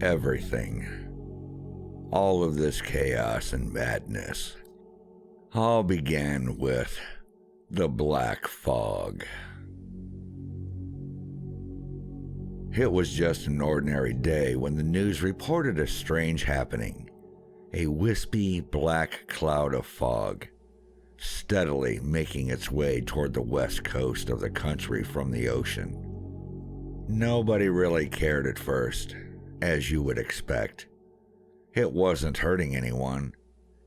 everything. All of this chaos and madness all began with the black fog. It was just an ordinary day when the news reported a strange happening. A wispy black cloud of fog, steadily making its way toward the west coast of the country from the ocean. Nobody really cared at first, as you would expect. It wasn't hurting anyone,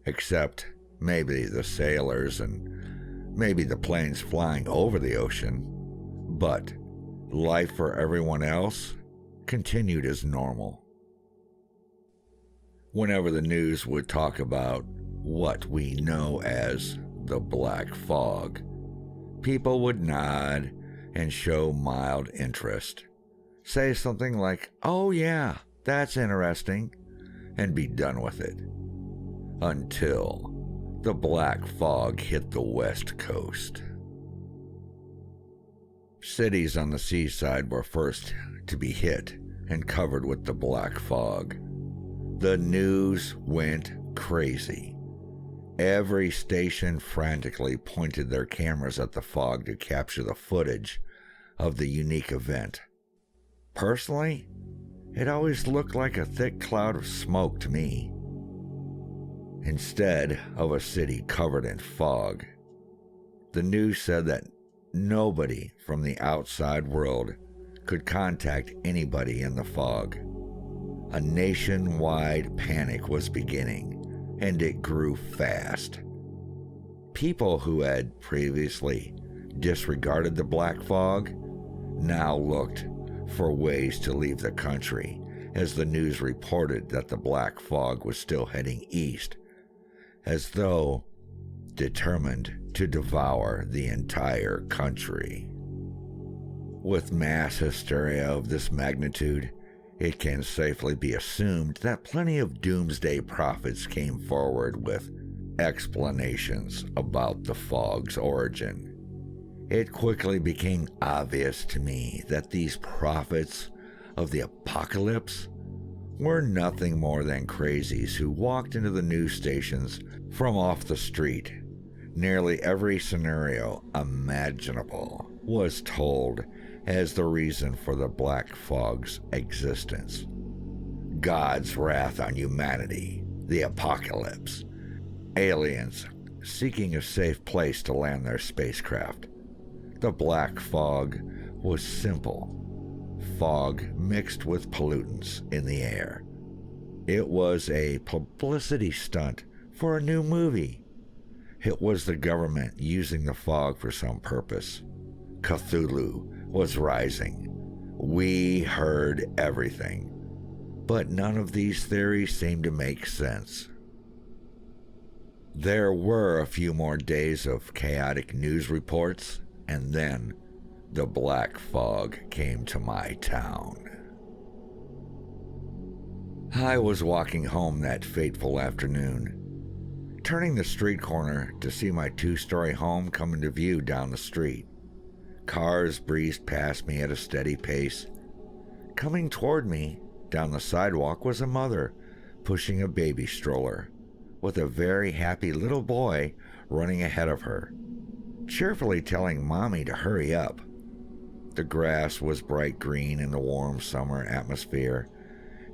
except maybe the sailors and maybe the planes flying over the ocean. But life for everyone else continued as normal. Whenever the news would talk about what we know as the black fog, people would nod and show mild interest, say something like, "Oh yeah, that's interesting," and be done with it. Until the black fog hit the west coast. Cities on the seaside were first to be hit and covered with the black fog. The news went crazy. Every station frantically pointed their cameras at the fog to capture the footage of the unique event. Personally, it always looked like a thick cloud of smoke to me, instead of a city covered in fog. The news said that nobody from the outside world could contact anybody in the fog. A nationwide panic was beginning, and it grew fast. People who had previously disregarded the black fog now looked for ways to leave the country, as the news reported that the black fog was still heading east, as though determined to devour the entire country. With mass hysteria of this magnitude, it can safely be assumed that plenty of doomsday prophets came forward with explanations about the fog's origin. It quickly became obvious to me that these prophets of the apocalypse were nothing more than crazies who walked into the news stations from off the street. Nearly every scenario imaginable was told as the reason for the black fog's existence. God's wrath on humanity, the apocalypse, aliens seeking a safe place to land their spacecraft. The black fog was simple. Fog mixed with pollutants in the air. It was a publicity stunt for a new movie. It was the government using the fog for some purpose. Cthulhu was rising. We heard everything, but none of these theories seemed to make sense. There were a few more days of chaotic news reports, and then the black fog came to my town. I was walking home that fateful afternoon, turning the street corner to see my two-story home come into view down the street. Cars breezed past me at a steady pace. Coming toward me down the sidewalk was a mother pushing a baby stroller, with a very happy little boy running ahead of her, cheerfully telling Mommy to hurry up. The grass was bright green in the warm summer atmosphere,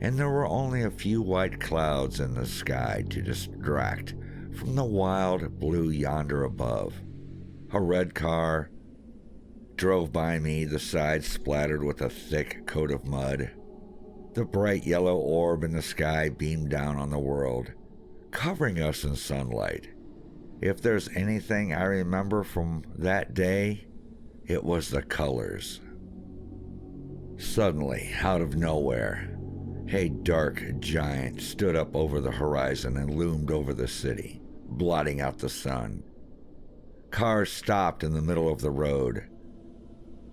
and there were only a few white clouds in the sky to distract from the wild blue yonder above. A red car drove by me, the sides splattered with a thick coat of mud. The bright yellow orb in the sky beamed down on the world, covering us in sunlight. If there's anything I remember from that day, it was the colors. Suddenly, out of nowhere, a dark giant stood up over the horizon and loomed over the city, blotting out the sun. Cars stopped in the middle of the road,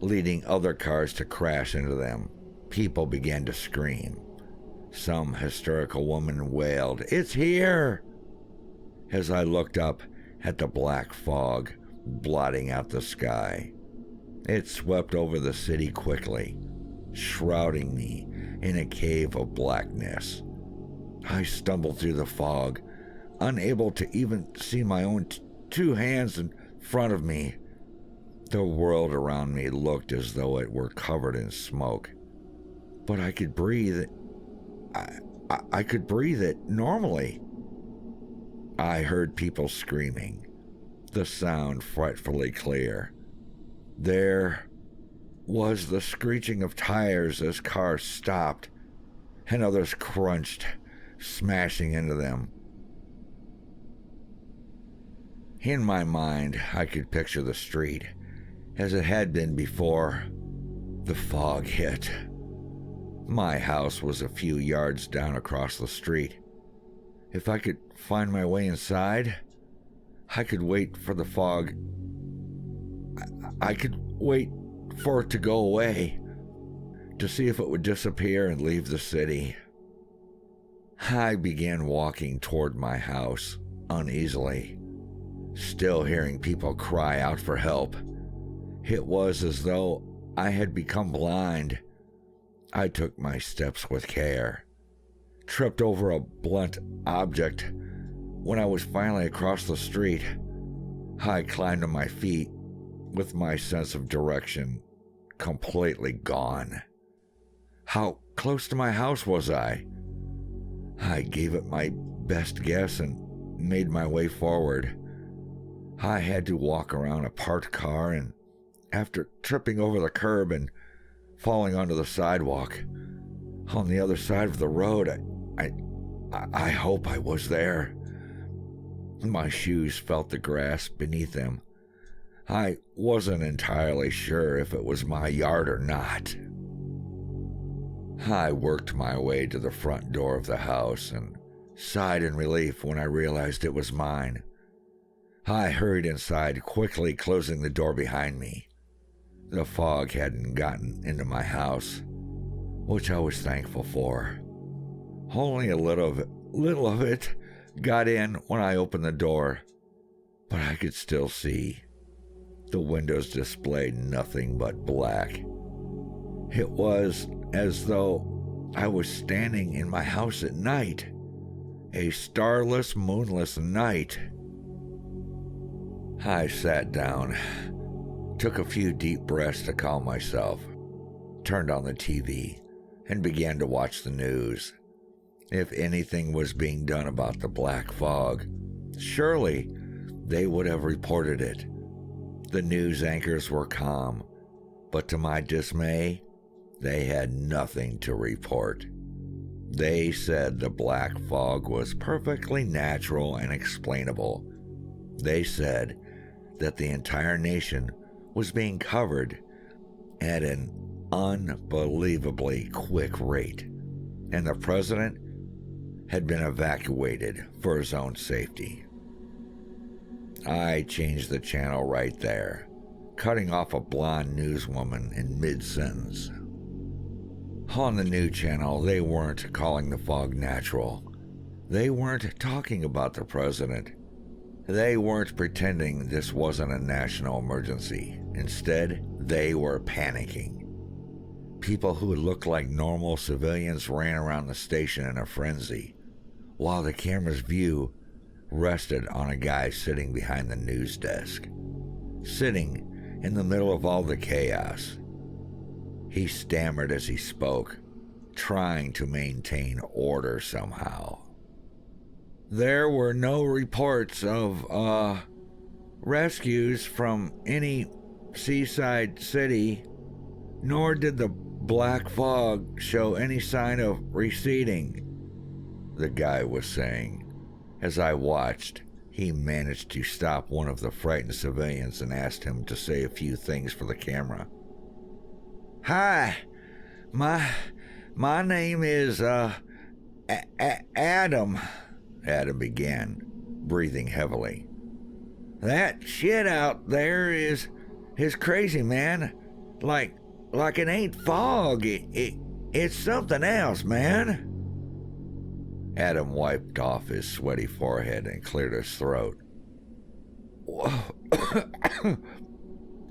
leading other cars to crash into them. People began to scream. Some hysterical woman wailed, "It's here!" As I looked up at the black fog blotting out the sky, it swept over the city quickly, shrouding me in a cave of blackness. I stumbled through the fog, unable to even see my own two hands in front of me. The world around me looked as though it were covered in smoke, but I could breathe. I could breathe it normally. I heard people screaming, the sound frightfully clear. There was the screeching of tires as cars stopped and others crunched, smashing into them. In my mind, I could picture the street as it had been before the fog hit. My house was a few yards down across the street. If I could find my way inside, I could wait for the fog. I could wait for it to go away, to see if it would disappear and leave the city. I began walking toward my house uneasily, still hearing people cry out for help. It was as though I had become blind. I took my steps with care, tripped over a blunt object. When I was finally across the street, I climbed to my feet with my sense of direction completely gone. How close to my house was I? I gave it my best guess and made my way forward. I had to walk around a parked car, and after tripping over the curb and falling onto the sidewalk on the other side of the road, I hope I was there. My shoes felt the grass beneath them. I wasn't entirely sure if it was my yard or not. I worked my way to the front door of the house and sighed in relief when I realized it was mine. I hurried inside, quickly closing the door behind me. The fog hadn't gotten into my house, which I was thankful for. Only a little of it got in when I opened the door, but I could still see. The windows displayed nothing but black. It was as though I was standing in my house at night, a starless, moonless night. I sat down, took a few deep breaths to calm myself, turned on the TV, and began to watch the news. If anything was being done about the black fog, surely they would have reported it. The news anchors were calm, but to my dismay, they had nothing to report. They said the black fog was perfectly natural and explainable. They said that the entire nation was being covered at an unbelievably quick rate, and the president had been evacuated for his own safety. I changed the channel right there, cutting off a blonde newswoman in mid-sentence. On the new channel, they weren't calling the fog natural. They weren't talking about the president. They weren't pretending this wasn't a national emergency. Instead, they were panicking. People who looked like normal civilians ran around the station in a frenzy, while the camera's view rested on a guy sitting behind the news desk, sitting in the middle of all the chaos. He stammered as he spoke, trying to maintain order somehow. There were no reports of, rescues from any seaside city, nor did the black fog show any sign of receding, the guy was saying. As I watched, he managed to stop one of the frightened civilians and asked him to say a few things for the camera. Hi, my name is, Adam, Adam began, breathing heavily. That shit out there is crazy, man. Like it ain't fog. It's something else, man. Adam wiped off his sweaty forehead and cleared his throat.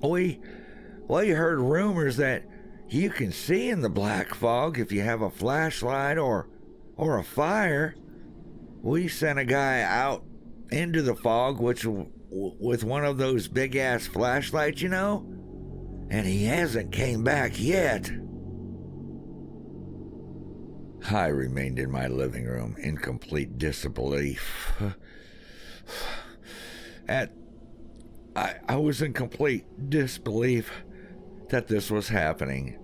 We heard rumors that You can see in the black fog if you have a flashlight or a fire. We sent a guy out into the fog with one of those big-ass flashlights, you know? And he hasn't came back yet. I remained in my living room in complete disbelief. I was in complete disbelief that this was happening.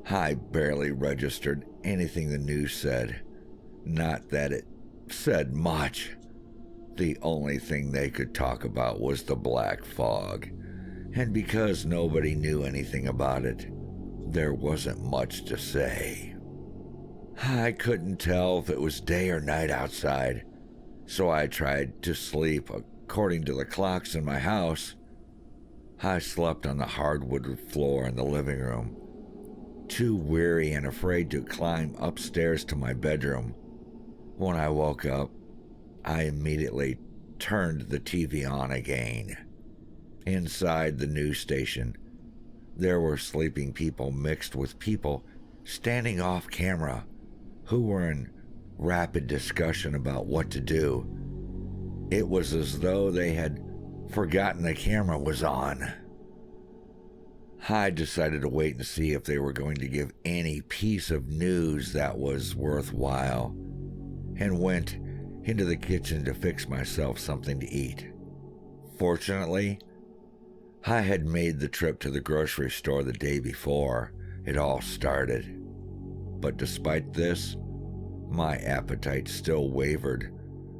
I barely registered anything the news said. Not that it said much. The only thing they could talk about was the black fog. And because nobody knew anything about it, there wasn't much to say. I couldn't tell if it was day or night outside, so I tried to sleep according to the clocks in my house. I slept on the hardwood floor in the living room, too weary and afraid to climb upstairs to my bedroom. When I woke up, I immediately turned the TV on again. Inside the news station, there were sleeping people mixed with people standing off camera who were in rapid discussion about what to do. It was as though they had forgotten the camera was on. I decided to wait and see if they were going to give any piece of news that was worthwhile, and went into the kitchen to fix myself something to eat. Fortunately, I had made the trip to the grocery store the day before it all started. But despite this, my appetite still wavered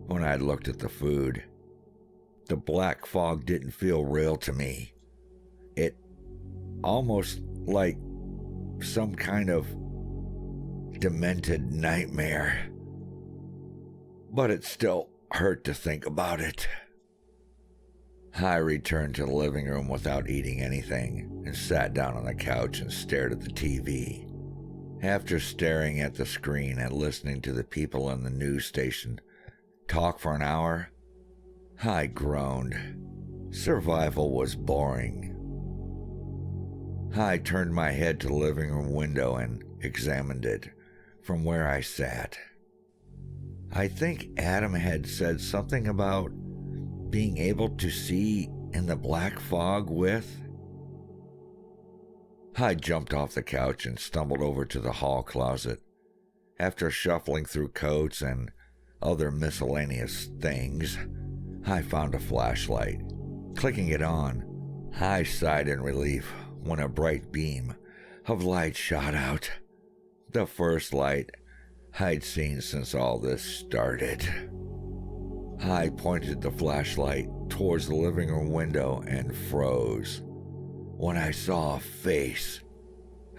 when I looked at the food. The black fog didn't feel real to me. It almost like some kind of demented nightmare. But it still hurt to think about it. I returned to the living room without eating anything and sat down on the couch and stared at the TV. After staring at the screen and listening to the people on the news station talk for an hour, I groaned. Survival was boring. I turned my head to the living room window and examined it from where I sat. I think Adam had said something about being able to see in the black fog with. I jumped off the couch and stumbled over to the hall closet. After shuffling through coats and other miscellaneous things, I found a flashlight. Clicking it on, I sighed in relief when a bright beam of light shot out. The first light I'd seen since all this started. I pointed the flashlight towards the living room window and froze when I saw a face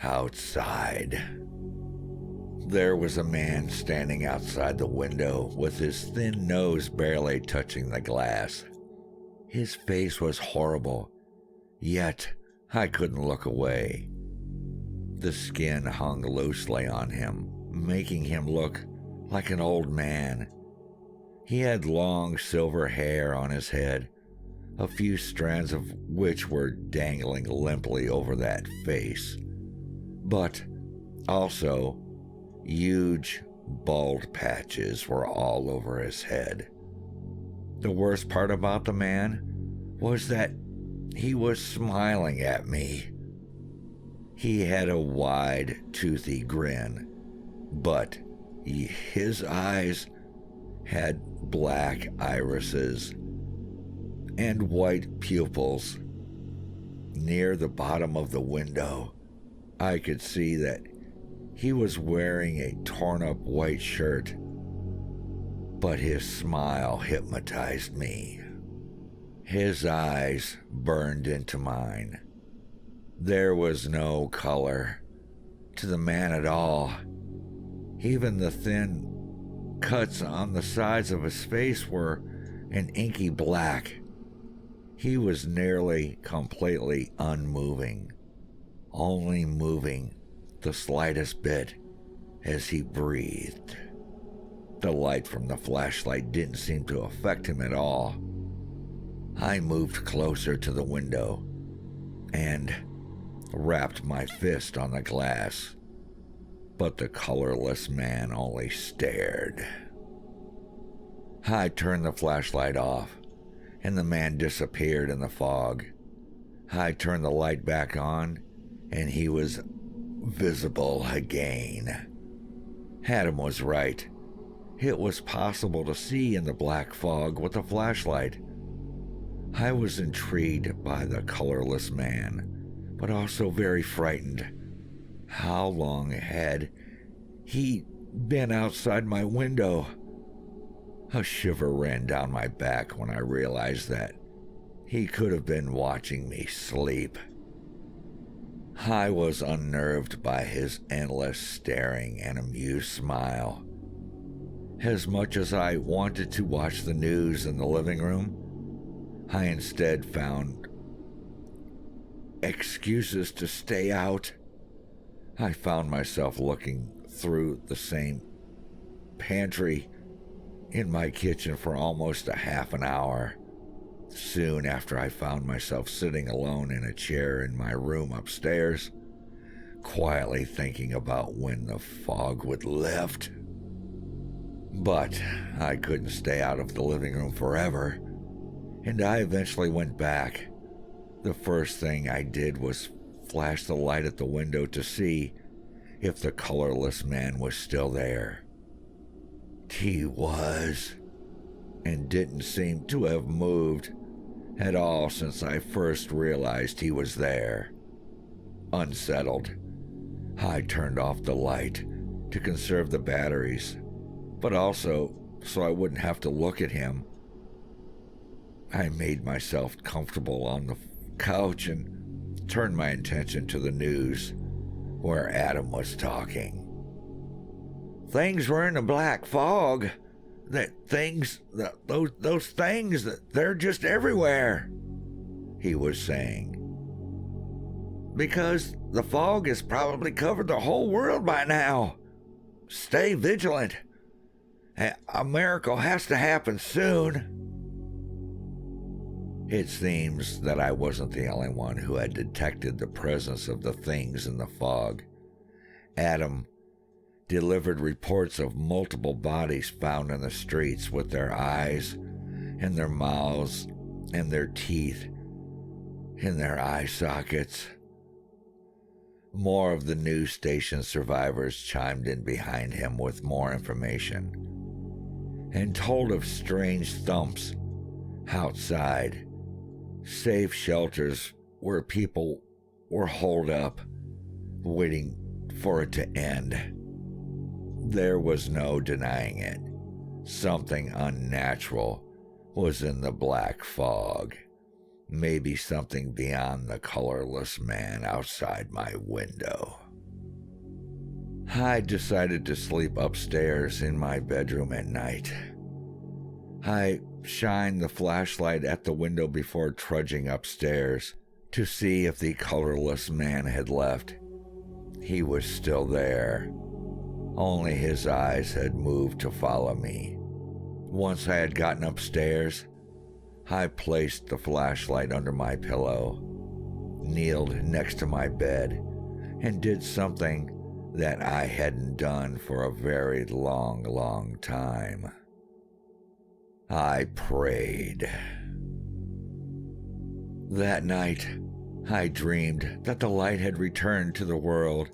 outside. There was a man standing outside the window with his thin nose barely touching the glass. His face was horrible, yet I couldn't look away. The skin hung loosely on him, making him look like an old man. He had long silver hair on his head, a few strands of which were dangling limply over that face, but also huge bald patches were all over his head. The worst part about the man was that he was smiling at me. He had a wide, toothy grin, but his eyes had black irises and white pupils. Near the bottom of the window, I could see that he was wearing a torn-up white shirt, but his smile hypnotized me. His eyes burned into mine. There was no color to the man at all. Even the thin cuts on the sides of his face were an inky black. He was nearly completely unmoving, only moving the slightest bit as he breathed. The light from the flashlight didn't seem to affect him at all. I moved closer to the window, and rapped my fist on the glass, but the colorless man only stared. I turned the flashlight off, and the man disappeared in the fog. I turned the light back on, and he was visible again. Adam was right. It was possible to see in the black fog with a flashlight. I was intrigued by the colorless man, but also very frightened. How long had he been outside my window? A shiver ran down my back when I realized that he could have been watching me sleep. I was unnerved by his endless staring and amused smile. As much as I wanted to watch the news in the living room, I instead found excuses to stay out. I found myself looking through the same pantry in my kitchen for almost a half an hour. Soon after, I found myself sitting alone in a chair in my room upstairs, quietly thinking about when the fog would lift. But I couldn't stay out of the living room forever, and I eventually went back. The first thing I did was flash the light at the window to see if the colorless man was still there. He was, and didn't seem to have moved at all since I first realized he was there. Unsettled, I turned off the light to conserve the batteries, but also so I wouldn't have to look at him. I made myself comfortable on the couch and turned my attention to the news, where Adam was talking. Things were in a black fog. Those things, they're just everywhere, he was saying. Because the fog has probably covered the whole world by now. Stay vigilant. A miracle has to happen soon. It seems that I wasn't the only one who had detected the presence of the things in the fog. Adam delivered reports of multiple bodies found in the streets with their eyes and their mouths and their teeth in their eye sockets. More of the news station survivors chimed in behind him with more information and told of strange thumps outside, safe shelters where people were holed up, waiting for it to end. There was no denying it. Something unnatural was in the black fog. Maybe something beyond the colorless man outside my window. I decided to sleep upstairs in my bedroom at night. I shined the flashlight at the window before trudging upstairs to see if the colorless man had left. He was still there. Only his eyes had moved to follow me. Once I had gotten upstairs, I placed the flashlight under my pillow, kneeled next to my bed, and did something that I hadn't done for a very long time. I prayed. That night, I dreamed that the light had returned to the world.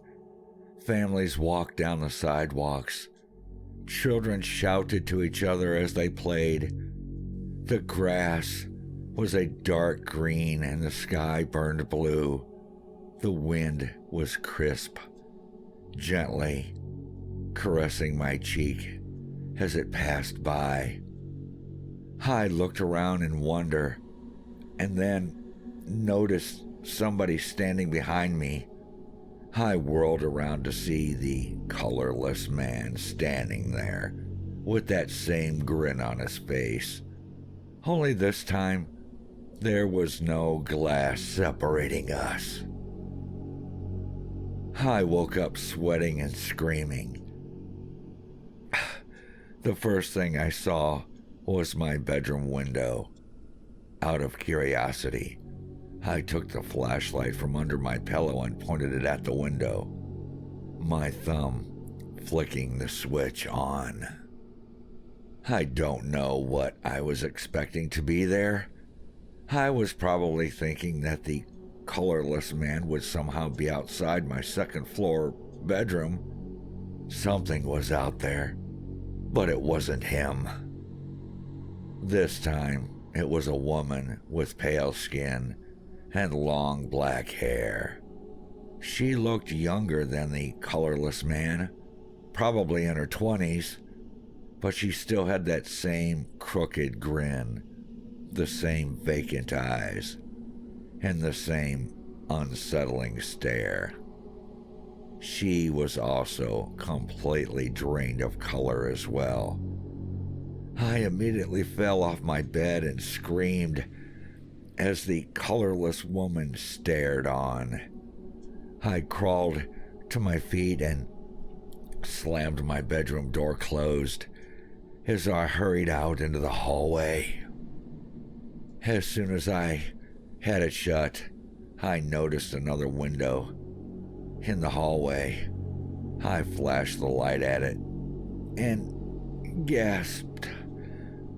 Families walked down the sidewalks. Children shouted to each other as they played. The grass was a dark green and the sky burned blue. The wind was crisp, gently caressing my cheek as it passed by. I looked around in wonder and then noticed somebody standing behind me. I whirled around to see the colorless man standing there with that same grin on his face. Only this time, there was no glass separating us. I woke up sweating and screaming. The first thing I saw was my bedroom window. Out of curiosity, I took the flashlight from under my pillow and pointed it at the window, my thumb flicking the switch on. I don't know what I was expecting to be there. I was probably thinking that the colorless man would somehow be outside my second floor bedroom. Something was out there, but it wasn't him. This time, it was a woman with pale skin and long black hair. She looked younger than the colorless man, probably in her 20s, but she still had that same crooked grin, the same vacant eyes, and the same unsettling stare. She was also completely drained of color as well. I immediately fell off my bed and screamed as the colorless woman stared on. I crawled to my feet and slammed my bedroom door closed as I hurried out into the hallway. As soon as I had it shut, I noticed another window in the hallway. I flashed the light at it and gasped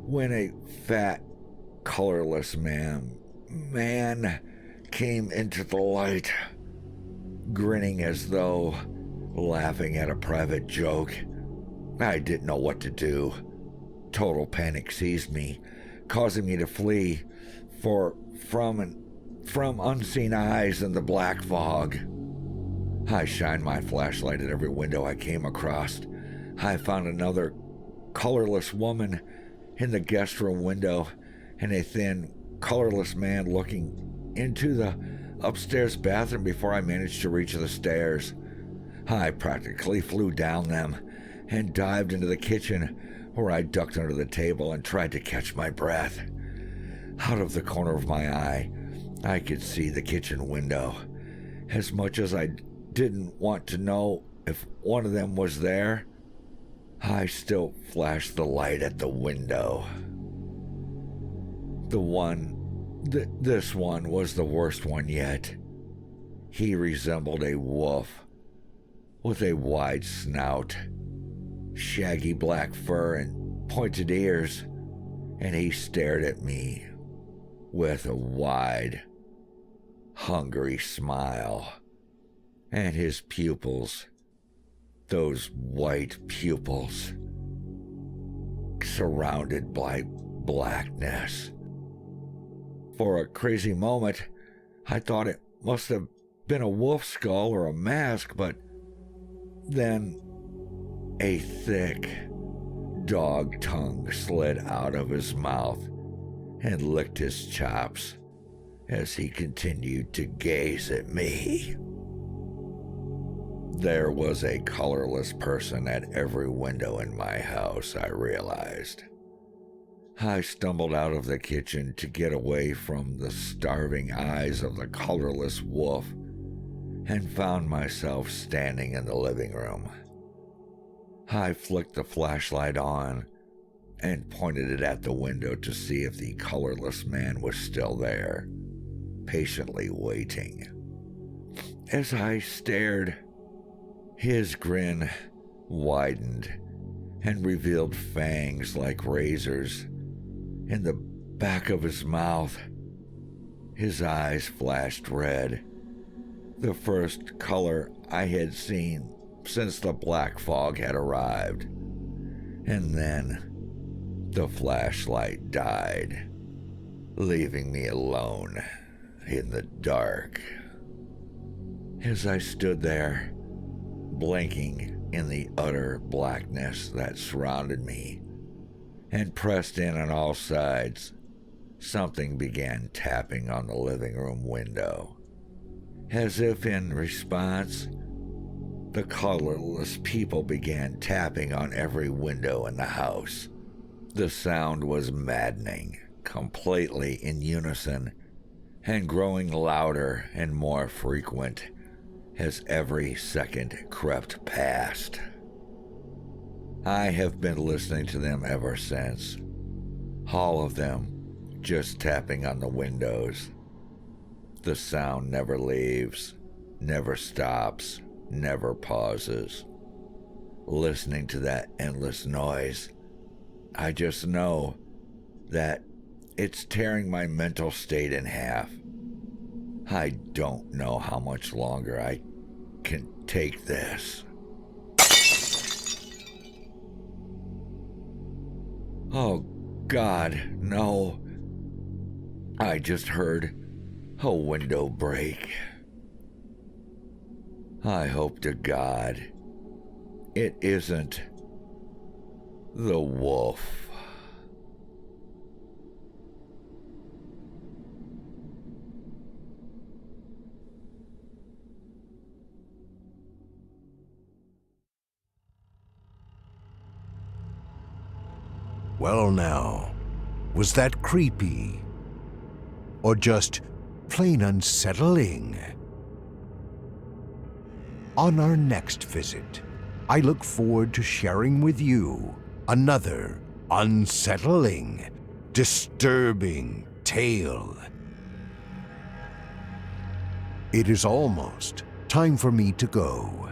when a fat, colorless man came into the light, grinning as though laughing at a private joke. I didn't know what to do. Total panic seized me, causing me to flee from unseen eyes in the black fog. I shined my flashlight at every window I came across. I found another colorless woman in the guest room window and a thin, colorless man looking into the upstairs bathroom before I managed to reach the stairs. I practically flew down them and dived into the kitchen, where I ducked under the table and tried to catch my breath. Out of the corner of my eye, I could see the kitchen window. As much as I didn't want to know if one of them was there, I still flashed the light at the window. This one was the worst one yet. He resembled a wolf with a wide snout, shaggy black fur, and pointed ears, and he stared at me with a wide, hungry smile, and his pupils, those white pupils, surrounded by blackness. For a crazy moment, I thought it must have been a wolf skull or a mask, but then a thick dog tongue slid out of his mouth and licked his chops as he continued to gaze at me. There was a colorless person at every window in my house, I realized. I stumbled out of the kitchen to get away from the starving eyes of the colorless wolf and found myself standing in the living room. I flicked the flashlight on and pointed it at the window to see if the colorless man was still there, patiently waiting. As I stared, his grin widened and revealed fangs like razors in the back of his mouth. His eyes flashed red, the first color I had seen since the black fog had arrived. And then the flashlight died, leaving me alone in the dark. As I stood there, blinking in the utter blackness that surrounded me and pressed in on all sides, something began tapping on the living room window. As if in response, the colorless people began tapping on every window in the house. The sound was maddening, completely in unison, and growing louder and more frequent as every second crept past. I have been listening to them ever since. All of them just tapping on the windows. The sound never leaves, never stops, never pauses. Listening to that endless noise, I just know that it's tearing my mental state in half. I don't know how much longer I can take this. Oh God, no. I just heard a window break. I hope to God it isn't the wolf. Well now, was that creepy? Or just plain unsettling? On our next visit, I look forward to sharing with you another unsettling, disturbing tale. It is almost time for me to go.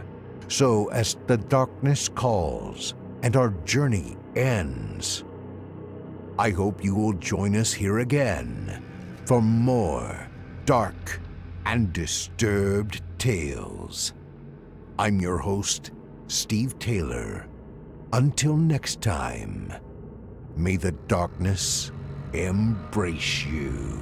So as the darkness calls and our journey ends, I hope you will join us here again for more dark and disturbed tales. I'm your host, Steve Taylor. Until next time, may the darkness embrace you.